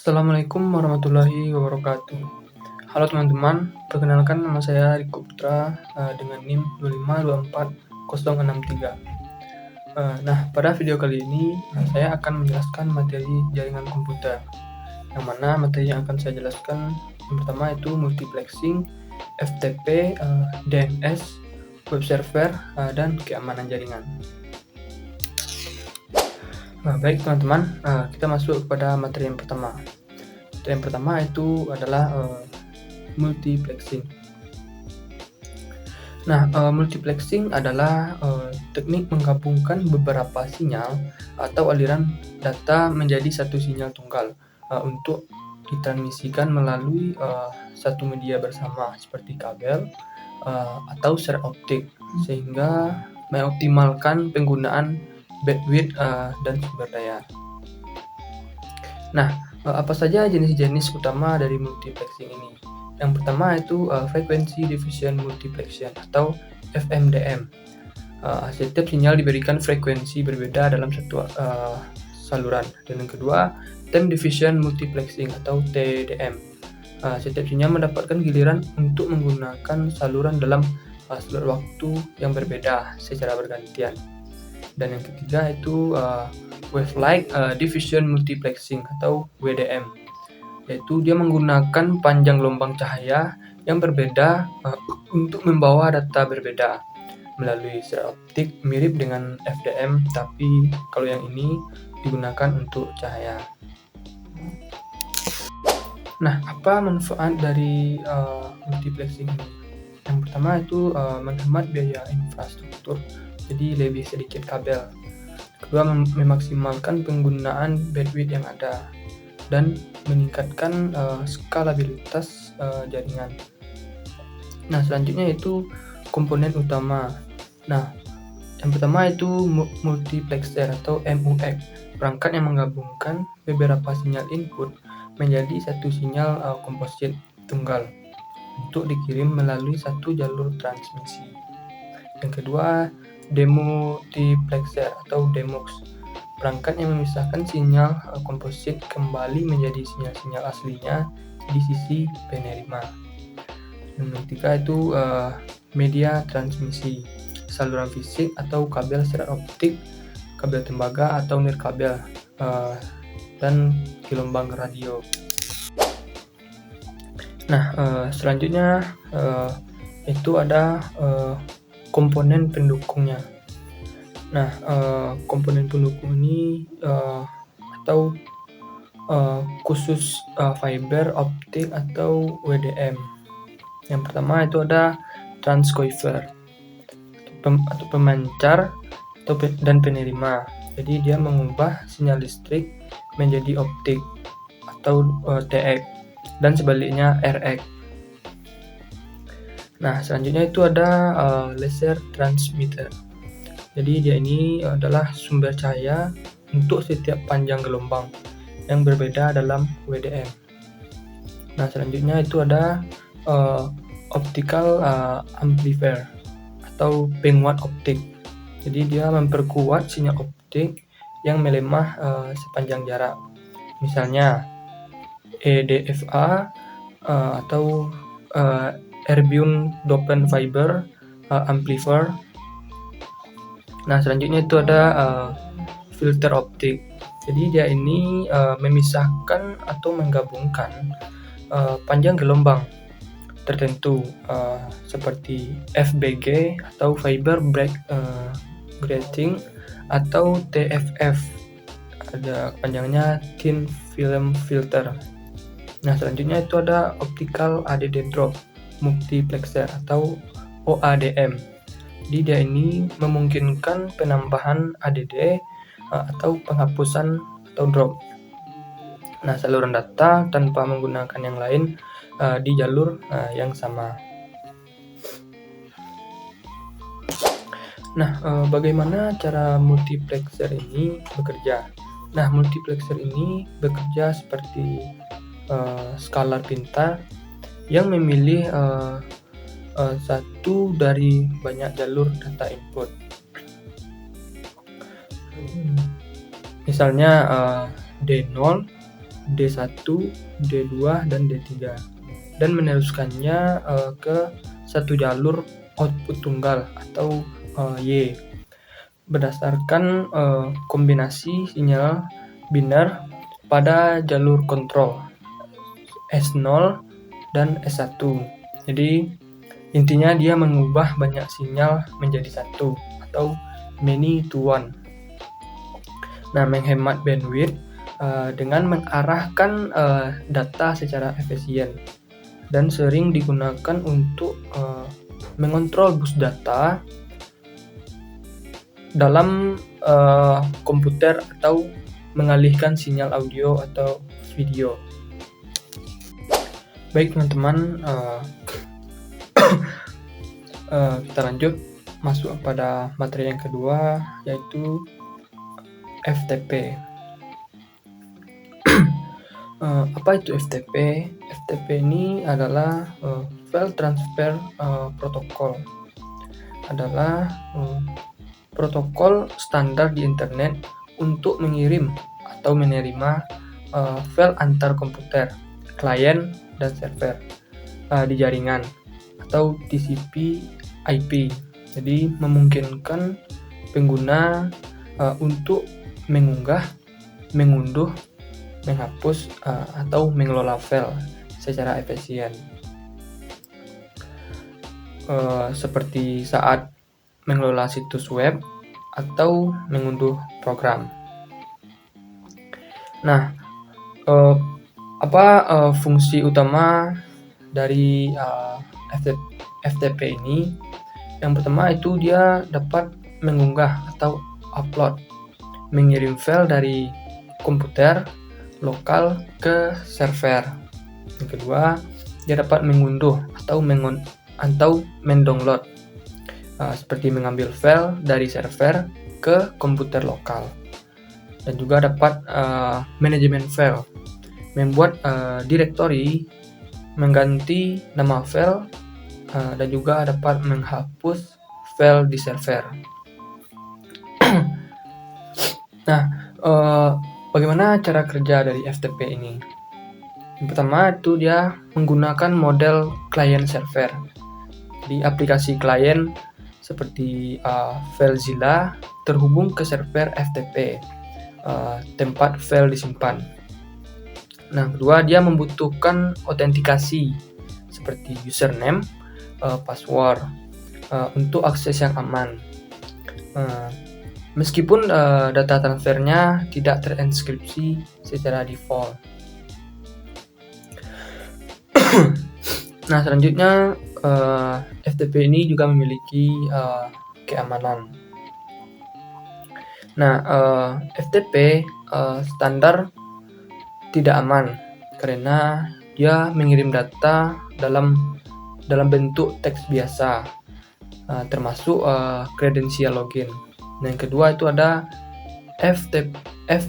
Assalamualaikum warahmatullahi wabarakatuh. Halo teman-teman, perkenalkan nama saya Riko Putra dengan NIM 2524063. Nah, pada video kali ini saya akan menjelaskan materi jaringan komputer. Yang mana materi yang akan saya jelaskan yang pertama itu multiplexing, FTP, DNS, web server, dan keamanan jaringan. Baik teman-teman, kita masuk kepada materi yang pertama. Materi yang pertama itu adalah multiplexing. Nah, multiplexing adalah teknik menggabungkan beberapa sinyal atau aliran data menjadi satu sinyal tunggal untuk ditransmisikan melalui satu media bersama seperti kabel atau serat optik, sehingga mengoptimalkan penggunaan bandwidth dan sumber daya. Nah, apa saja jenis-jenis utama dari multiplexing ini? Yang pertama itu frequency division multiplexing atau FMDM. Setiap sinyal diberikan frekuensi berbeda dalam satu saluran. Dan yang kedua, time division multiplexing atau TDM. Setiap sinyal mendapatkan giliran untuk menggunakan saluran dalam slot waktu yang berbeda secara bergantian. Dan yang ketiga itu wavelength division multiplexing atau WDM, yaitu dia menggunakan panjang gelombang cahaya yang berbeda untuk membawa data berbeda melalui serat optik, mirip dengan FDM, tapi kalau yang ini digunakan untuk cahaya. Nah, apa manfaat dari multiplexing ini? Yang pertama itu menghemat biaya infrastruktur, jadi lebih sedikit kabel. Kedua, memaksimalkan penggunaan bandwidth yang ada dan meningkatkan skalabilitas jaringan. Nah, selanjutnya itu komponen utama. Nah, yang pertama itu multiplexer atau MUX, perangkat yang menggabungkan beberapa sinyal input menjadi satu sinyal komposit tunggal untuk dikirim melalui satu jalur transmisi. Yang kedua, demultiplexer atau DeMUX, perangkat yang memisahkan sinyal komposit kembali menjadi sinyal-sinyal aslinya di sisi penerima. Dan yang ketiga itu media transmisi, saluran fisik atau kabel serat optik, kabel tembaga atau nirkabel, dan gelombang radio. Nah, selanjutnya itu ada komponen pendukungnya. Nah, komponen pendukung ini atau khusus fiber optik atau WDM. Yang pertama itu ada transceiver atau pemancar dan penerima. Jadi dia mengubah sinyal listrik menjadi optik atau TX dan sebaliknya RX. Nah, selanjutnya itu ada laser transmitter. Jadi dia ini adalah sumber cahaya untuk setiap panjang gelombang yang berbeda dalam WDM. Nah, selanjutnya itu ada optical amplifier atau penguat optik. Jadi dia memperkuat sinyal optik yang melemah sepanjang jarak. Misalnya EDFA atau erbium doped fiber amplifier. Nah, selanjutnya itu ada filter optik. Jadi dia ini memisahkan atau menggabungkan panjang gelombang tertentu seperti FBG atau fiber break grating atau TFF. Ada panjangnya thin film filter. Nah, selanjutnya itu ada optical ADD drop multiplexer atau OADM. Jadi dia ini memungkinkan penambahan ADD atau penghapusan atau drop. Nah, saluran data tanpa menggunakan yang lain di jalur yang sama. Nah, bagaimana cara multiplexer ini bekerja? Nah, multiplexer ini bekerja seperti skalar pintar yang memilih satu dari banyak jalur data input. Misalnya D0 D1, D2, dan D3, dan meneruskannya ke satu jalur output tunggal atau Y berdasarkan kombinasi sinyal biner pada jalur kontrol S0 dan S1. Jadi intinya dia mengubah banyak sinyal menjadi satu atau many to one. Nah, menghemat bandwidth dengan mengarahkan data secara efisien, dan sering digunakan untuk mengontrol bus data dalam komputer atau mengalihkan sinyal audio atau video. Baik teman-teman, kita lanjut masuk pada materi yang kedua, yaitu FTP. Apa itu FTP? FTP ini adalah File Transfer Protocol. Adalah protokol standar di internet untuk mengirim atau menerima file antar komputer, klien, dan server di jaringan atau TCP/IP. Jadi memungkinkan pengguna untuk mengunggah, mengunduh, menghapus atau mengelola file secara efisien, seperti saat mengelola situs web atau mengunduh program. Nah, apa fungsi utama dari FTP ini? Yang pertama itu dia dapat mengunggah atau upload, mengirim file dari komputer lokal ke server. Yang kedua, dia dapat mengunduh atau mendownload, seperti mengambil file dari server ke komputer lokal. Dan juga dapat manajemen file, membuat directory, mengganti nama file, dan juga dapat menghapus file di server. Nah, bagaimana cara kerja dari FTP ini? Yang pertama itu dia menggunakan model client server. Di aplikasi klien seperti FileZilla terhubung ke server FTP, tempat file disimpan. Nah, kedua, dia membutuhkan autentikasi seperti username, password untuk akses yang aman. Meskipun data transfernya tidak terinskripsi secara default. Nah, selanjutnya FTP ini juga memiliki keamanan. Nah, FTP standar tidak aman karena dia mengirim data dalam bentuk teks biasa, termasuk kredensial login. Nah, yang kedua itu ada FTPS.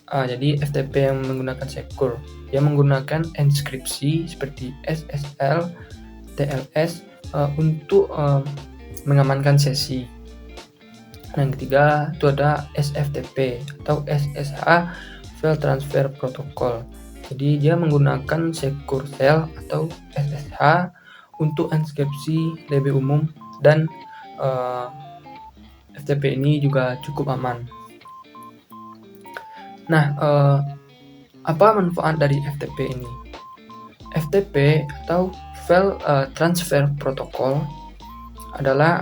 Jadi FTP yang menggunakan secure, dia menggunakan enskripsi seperti SSL, TLS untuk mengamankan sesi. Nah, yang ketiga itu ada SFTP atau SSH, File Transfer Protocol. Jadi dia menggunakan secure shell atau SSH untuk enskripsi lebih umum, dan FTP ini juga cukup aman. Nah, apa manfaat dari FTP ini? FTP atau File Transfer Protocol adalah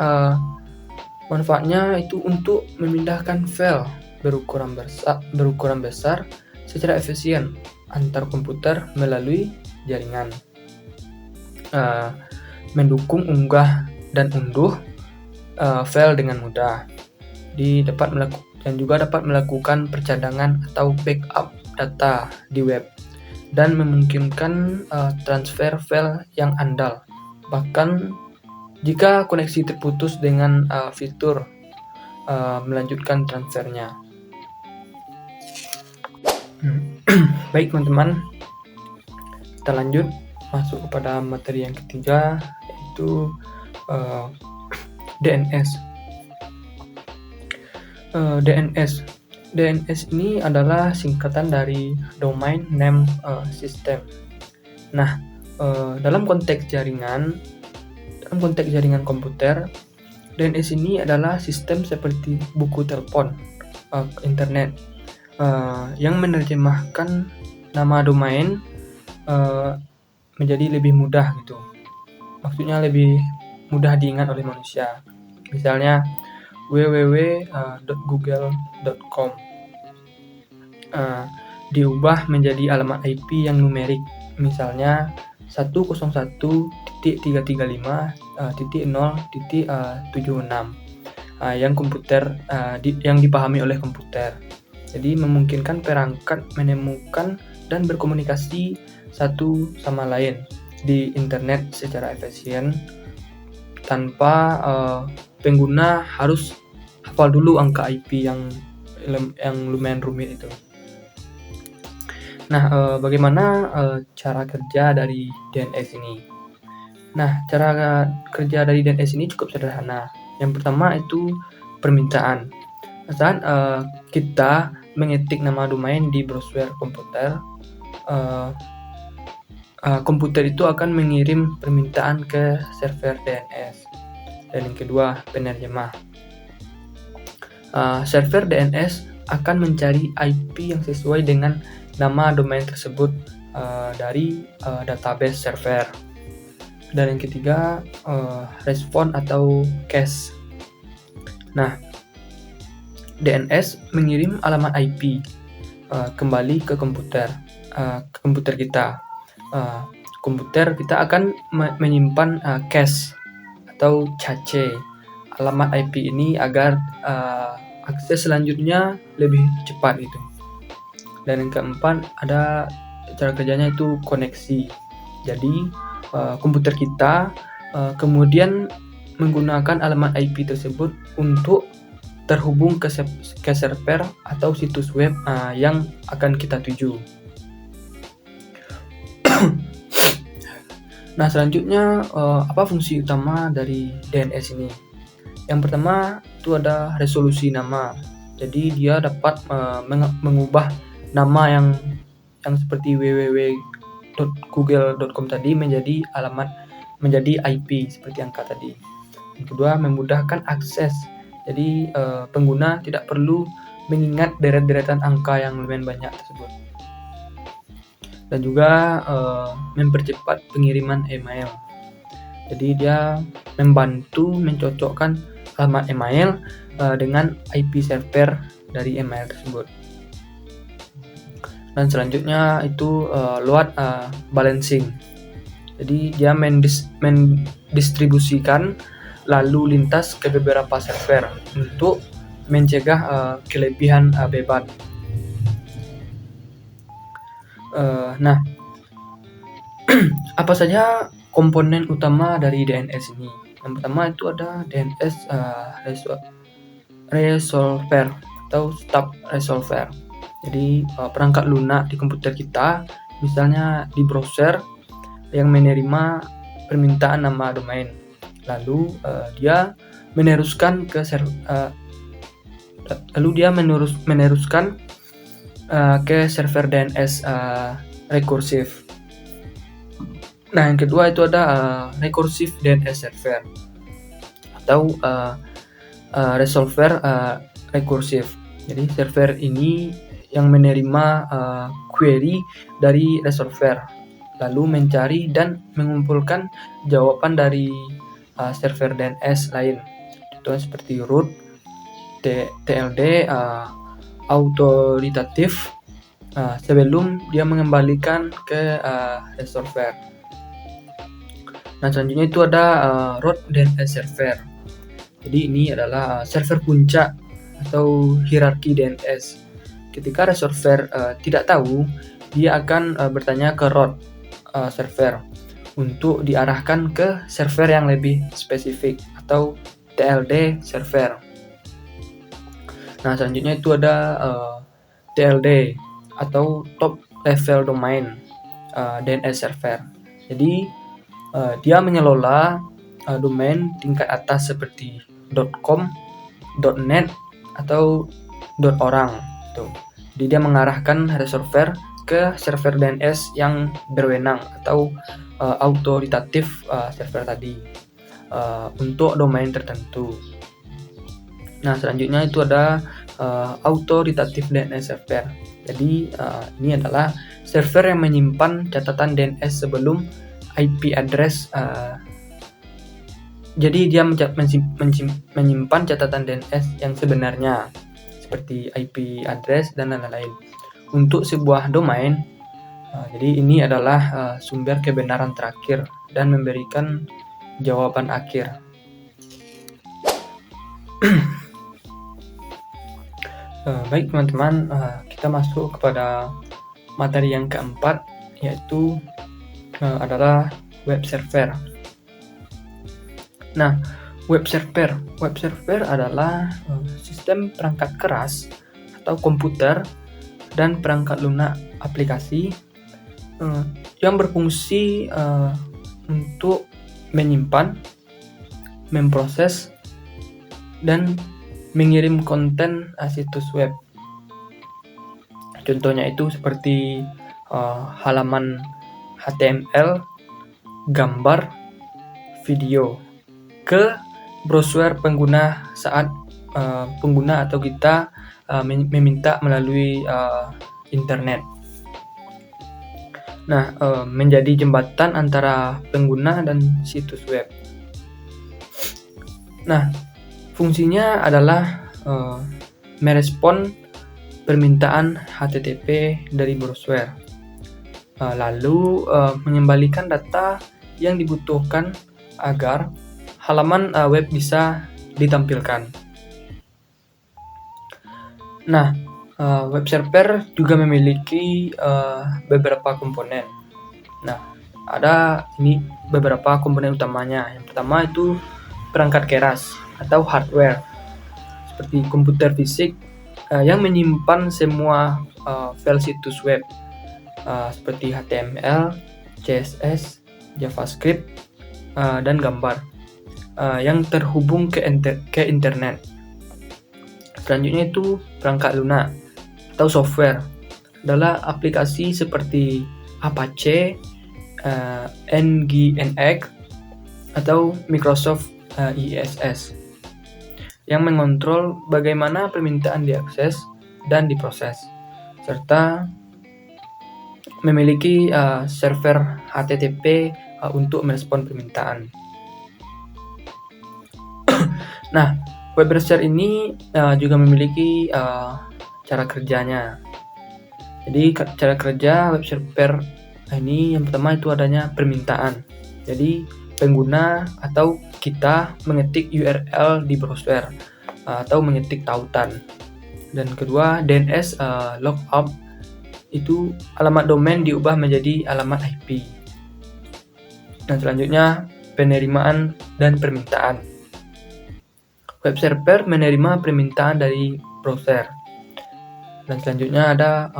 manfaatnya itu untuk memindahkan file berukuran besar secara efisien antar komputer melalui jaringan, mendukung unggah dan unduh file dengan mudah. Dan juga dapat melakukan percadangan atau backup data di web, dan memungkinkan transfer file yang andal, bahkan jika koneksi terputus dengan fitur melanjutkan transfernya. Baik teman-teman, kita lanjut masuk kepada materi yang ketiga, yaitu DNS. DNS DNS ini adalah singkatan dari Domain Name System. Nah, dalam konteks jaringan komputer, DNS ini adalah sistem seperti buku telepon, internet, yang menerjemahkan nama domain menjadi lebih mudah gitu. Maksudnya lebih mudah diingat oleh manusia. Misalnya www.google.com diubah menjadi alamat IP yang numerik, misalnya 101.335.0.76 yang dipahami oleh komputer. Jadi memungkinkan perangkat menemukan dan berkomunikasi satu sama lain di internet secara efisien tanpa pengguna harus hafal dulu angka IP yang lumayan rumit itu. Nah, bagaimana cara kerja dari DNS ini? Nah, cara kerja dari DNS ini cukup sederhana. Yang pertama itu permintaan. Saat kita mengetik nama domain di browser komputer, komputer itu akan mengirim permintaan ke server DNS. Dan yang kedua, penerjemah. Server DNS akan mencari IP yang sesuai dengan nama domain tersebut dari database server. Dan yang ketiga, respon atau cache. Nah, DNS mengirim alamat IP kembali ke komputer kita. Komputer kita akan menyimpan cache atau cache alamat IP ini agar akses selanjutnya lebih cepat gitu. Dan yang keempat, ada cara kerjanya itu koneksi. Jadi komputer kita kemudian menggunakan alamat IP tersebut untuk terhubung ke server atau situs web yang akan kita tuju. Nah, selanjutnya apa fungsi utama dari DNS ini? Yang pertama itu ada resolusi nama. Jadi dia dapat mengubah nama yang seperti www.google.com tadi menjadi IP seperti angka tadi. Yang kedua, memudahkan akses. Jadi pengguna tidak perlu mengingat deret-deretan angka yang lumayan banyak tersebut. Dan juga mempercepat pengiriman email. Jadi dia membantu mencocokkan alamat email dengan IP server dari email tersebut. Dan selanjutnya itu load balancing. Jadi dia mendistribusikan lalu lintas ke beberapa server untuk mencegah kelebihan beban. Nah, apa saja komponen utama dari DNS ini? Yang pertama itu ada DNS resolver atau stub resolver. Jadi perangkat lunak di komputer kita, misalnya di browser yang menerima permintaan nama domain, lalu dia meneruskan ke meneruskan ke server DNS rekursif. Nah, yang kedua itu ada recursive DNS server atau resolver rekursif. Jadi server ini yang menerima query dari resolver, lalu mencari dan mengumpulkan jawaban dari server DNS lain. Contohnya seperti root, TLD, autoritatif, sebelum dia mengembalikan ke resolver. Nah, selanjutnya itu ada root DNS server. Jadi ini adalah server puncak atau hierarki DNS. Ketika resolver tidak tahu, dia akan bertanya ke root server untuk diarahkan ke server yang lebih spesifik atau TLD server. Nah, selanjutnya itu ada TLD atau top level domain DNS server. Jadi dia mengelola domain tingkat atas seperti .com, .net atau .orang. gitu. Jadi dia mengarahkan server ke server DNS yang berwenang atau autoritatif server tadi untuk domain tertentu. Nah, selanjutnya itu ada autoritatif DNS server. Jadi ini adalah server yang menyimpan catatan DNS sebelum IP address. Jadi dia menyimpan catatan DNS yang sebenarnya seperti IP address dan lain-lain untuk sebuah domain. Jadi ini adalah sumber kebenaran terakhir dan memberikan jawaban akhir. Baik teman-teman, kita masuk kepada materi yang keempat, yaitu adalah web server. Nah, web server adalah sistem perangkat keras atau komputer dan perangkat lunak aplikasi yang berfungsi untuk menyimpan, memproses, dan mengirim konten situs web. Contohnya itu seperti halaman HTML, gambar, video ke browser pengguna saat pengguna atau kita meminta melalui internet. Nah, menjadi jembatan antara pengguna dan situs web. Nah, fungsinya adalah merespon permintaan HTTP dari browser, lalu mengembalikan data yang dibutuhkan agar halaman web bisa ditampilkan. Nah, web server juga memiliki beberapa komponen. Nah, ada ini beberapa komponen utamanya. Yang pertama itu perangkat keras atau hardware, seperti komputer fisik yang menyimpan semua file situs web seperti HTML, CSS, JavaScript, dan gambar yang terhubung ke internet. Selanjutnya itu perangkat lunak atau software, adalah aplikasi seperti Apache, Nginx, atau Microsoft ISS yang mengontrol bagaimana permintaan diakses dan diproses, serta memiliki server HTTP untuk merespon permintaan. Nah, web browser ini juga memiliki cara kerjanya. Jadi cara kerja web server ini yang pertama itu adanya permintaan. Jadi pengguna atau kita mengetik URL di browser atau mengetik tautan. Dan kedua, DNS lookup, itu alamat domain diubah menjadi alamat IP. Dan selanjutnya penerimaan dan permintaan. Web server menerima permintaan dari browser. Dan selanjutnya ada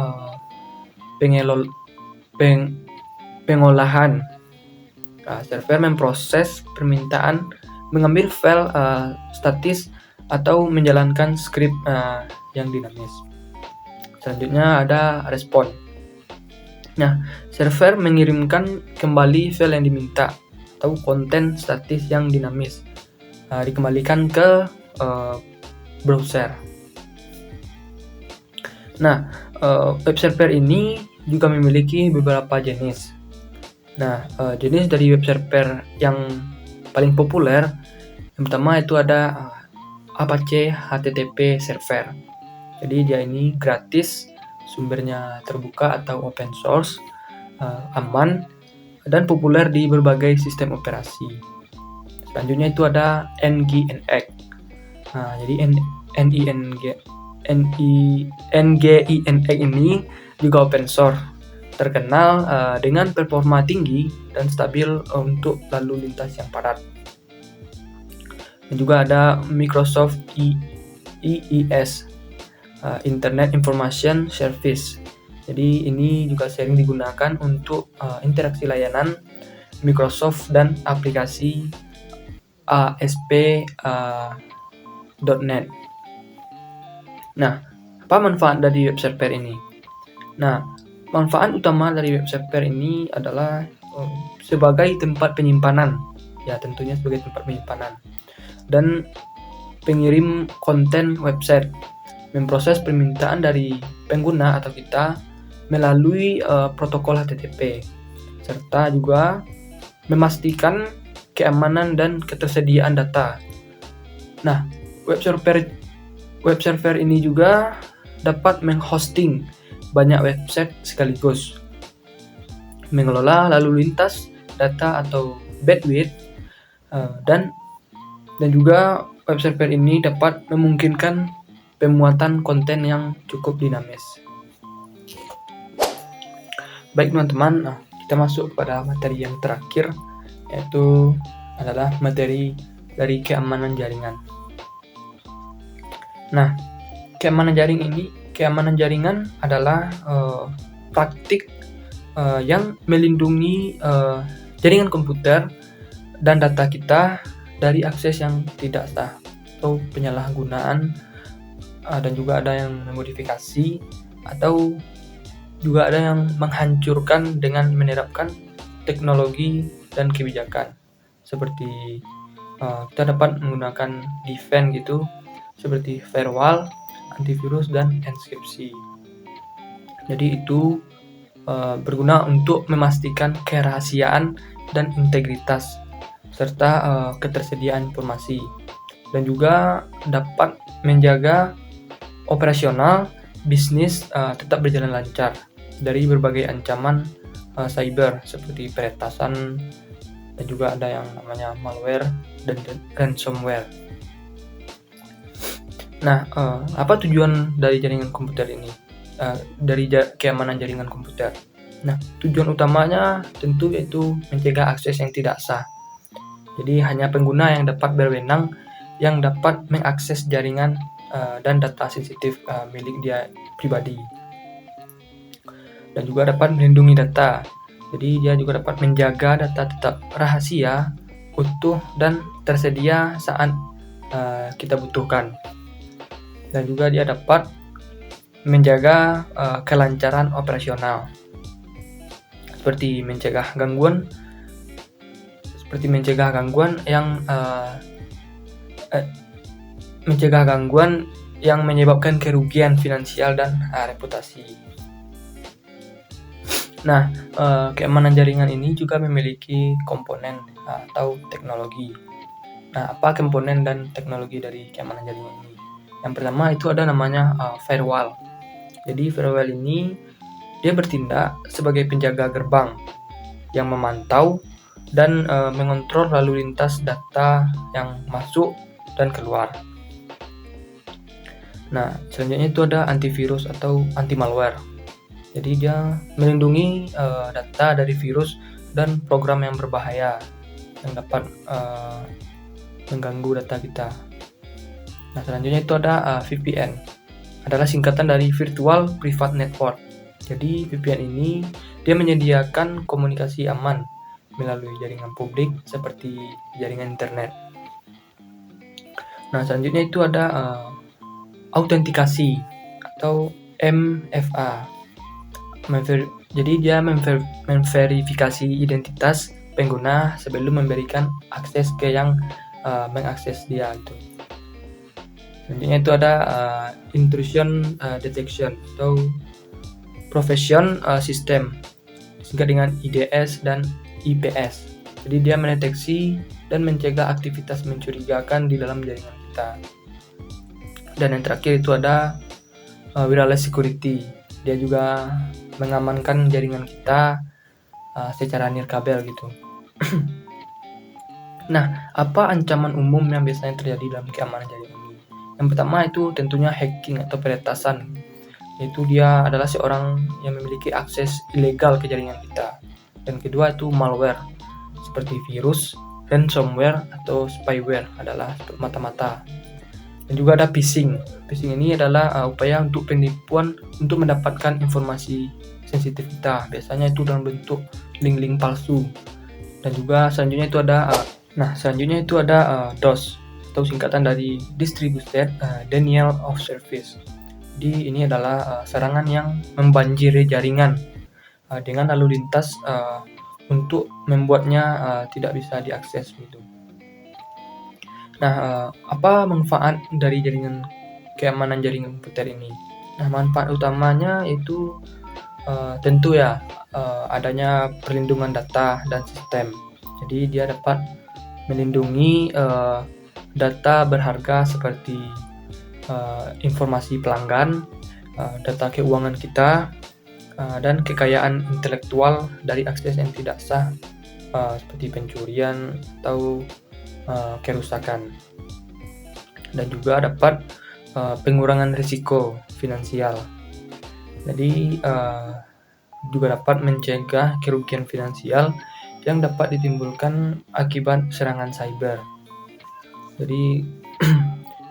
pengolahan. Server memproses permintaan, mengambil file statis atau menjalankan script yang dinamis. Selanjutnya ada respon. Nah, server mengirimkan kembali file yang diminta atau konten statis yang dinamis dikembalikan ke browser. Nah, web server ini juga memiliki beberapa jenis. Nah, jenis dari web server yang paling populer, yang pertama itu ada Apache HTTP server. Jadi dia ini gratis, sumbernya terbuka atau open source, aman, dan populer di berbagai sistem operasi. Selanjutnya itu ada Nginx. Nah, jadi Nginx ini juga open source, terkenal dengan performa tinggi dan stabil untuk lalu lintas yang padat. Dan juga ada Microsoft IIS, Internet Information Service. Jadi ini juga sering digunakan untuk interaksi layanan Microsoft dan aplikasi ASP.NET. Nah, Apa manfaat dari web server ini? Nah, manfaat utama dari web server ini adalah sebagai tempat penyimpanan, ya tentunya sebagai tempat penyimpanan, dan pengirim konten website, memproses permintaan dari pengguna atau kita melalui protokol HTTP, serta juga memastikan keamanan dan ketersediaan data. Nah, web server ini juga dapat menghosting banyak website sekaligus, mengelola lalu lintas data atau bandwidth, dan juga web server ini dapat memungkinkan pemuatan konten yang cukup dinamis. Baik teman-teman, kita masuk kepada materi yang terakhir, yaitu adalah materi dari keamanan jaringan. Nah, keamanan jaringan adalah praktik yang melindungi jaringan komputer dan data kita dari akses yang tidak sah atau penyalahgunaan, dan juga ada yang memodifikasi atau juga ada yang menghancurkan dengan menerapkan teknologi dan kebijakan seperti kita dapat menggunakan defense gitu, seperti firewall, antivirus, dan enkripsi. Jadi itu berguna untuk memastikan kerahasiaan dan integritas serta ketersediaan informasi, dan juga dapat menjaga operasional bisnis tetap berjalan lancar dari berbagai ancaman cyber seperti peretasan, dan juga ada yang namanya malware dan ransomware. Nah, apa tujuan dari jaringan komputer ini? Dari keamanan jaringan komputer. Nah, tujuan utamanya tentu yaitu mencegah akses yang tidak sah. Jadi hanya pengguna yang dapat berwenang yang dapat mengakses jaringan dan data sensitif milik dia pribadi. Dan juga dapat melindungi data. Jadi dia juga dapat menjaga data tetap rahasia, utuh, dan tersedia saat kita butuhkan. Dan juga dia dapat menjaga kelancaran operasional, seperti mencegah gangguan yang menyebabkan kerugian finansial dan reputasi. Nah, keamanan jaringan ini juga memiliki komponen atau teknologi. Nah, apa komponen dan teknologi dari keamanan jaringan ini? Yang pertama itu ada namanya firewall. Jadi firewall ini dia bertindak sebagai penjaga gerbang yang memantau dan mengontrol lalu lintas data yang masuk dan keluar. Nah, selanjutnya itu ada antivirus atau anti malware. Jadi dia melindungi data dari virus dan program yang berbahaya yang dapat mengganggu data kita. Nah, selanjutnya itu ada VPN. Adalah singkatan dari Virtual Private Network. Jadi VPN ini dia menyediakan komunikasi aman melalui jaringan publik seperti jaringan internet. Nah, selanjutnya itu ada autentikasi atau MFA. Jadi dia memverifikasi identitas pengguna sebelum memberikan akses ke yang mengakses dia itu. Selanjutnya itu ada intrusion detection atau profession system, singkat dengan IDS dan IPS. Jadi dia mendeteksi dan mencegah aktivitas mencurigakan di dalam jaringan kita. Dan yang terakhir itu ada wireless security. Dia juga mengamankan jaringan kita secara nirkabel gitu. Nah, apa ancaman umum yang biasanya terjadi dalam keamanan jaringan ini? Yang pertama itu tentunya hacking atau peretasan. Yaitu dia adalah seorang yang memiliki akses ilegal ke jaringan kita. Dan kedua itu malware, seperti virus, ransomware, atau spyware adalah mata-mata. Dan juga ada phishing. Phishing ini adalah upaya untuk penipuan untuk mendapatkan informasi sensitif kita. Biasanya itu dalam bentuk link-link palsu. Dan juga selanjutnya itu ada DOS, atau singkatan dari Distributed Denial of Service. Jadi ini adalah serangan yang membanjiri jaringan dengan lalu lintas untuk membuatnya tidak bisa diakses gitu. Nah, apa manfaat dari keamanan jaringan komputer ini? Nah, manfaat utamanya itu tentu ya adanya perlindungan data dan sistem. Jadi dia dapat melindungi data berharga seperti informasi pelanggan, data keuangan kita, dan kekayaan intelektual dari akses yang tidak sah seperti pencurian atau kerusakan. Dan juga dapat pengurangan risiko finansial. Jadi juga dapat mencegah kerugian finansial yang dapat ditimbulkan akibat serangan cyber. Jadi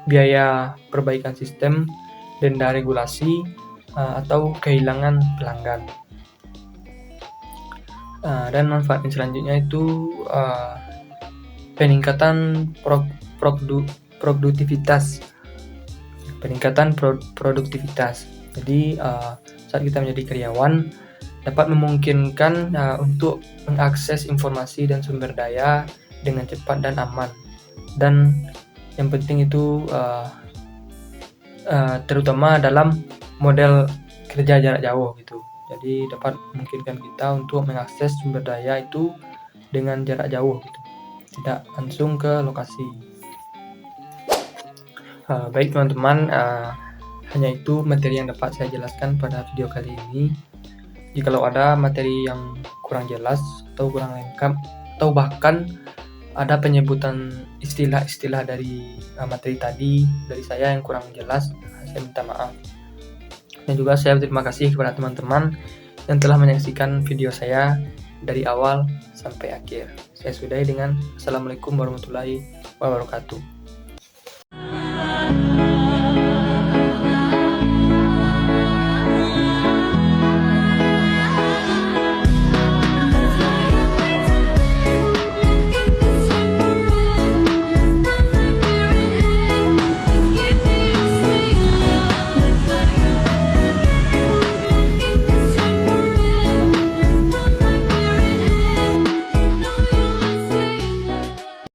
biaya perbaikan sistem, denda regulasi, atau kehilangan pelanggan. Dan manfaat yang selanjutnya itu peningkatan produktivitas. Jadi saat kita menjadi karyawan dapat memungkinkan untuk mengakses informasi dan sumber daya dengan cepat dan aman. Dan yang penting itu terutama dalam model kerja jarak jauh gitu. Jadi dapat memungkinkan kita untuk mengakses sumber daya itu dengan jarak jauh gitu, tidak langsung ke lokasi. Baik teman-teman, hanya itu materi yang dapat saya jelaskan pada video kali ini. Jikalau ada materi yang kurang jelas atau kurang lengkap, atau bahkan ada penyebutan istilah-istilah dari materi tadi dari saya yang kurang jelas, saya minta maaf. Dan juga saya berterima kasih kepada teman-teman yang telah menyaksikan video saya dari awal sampai akhir. Saya sudahi dengan Assalamualaikum warahmatullahi wabarakatuh.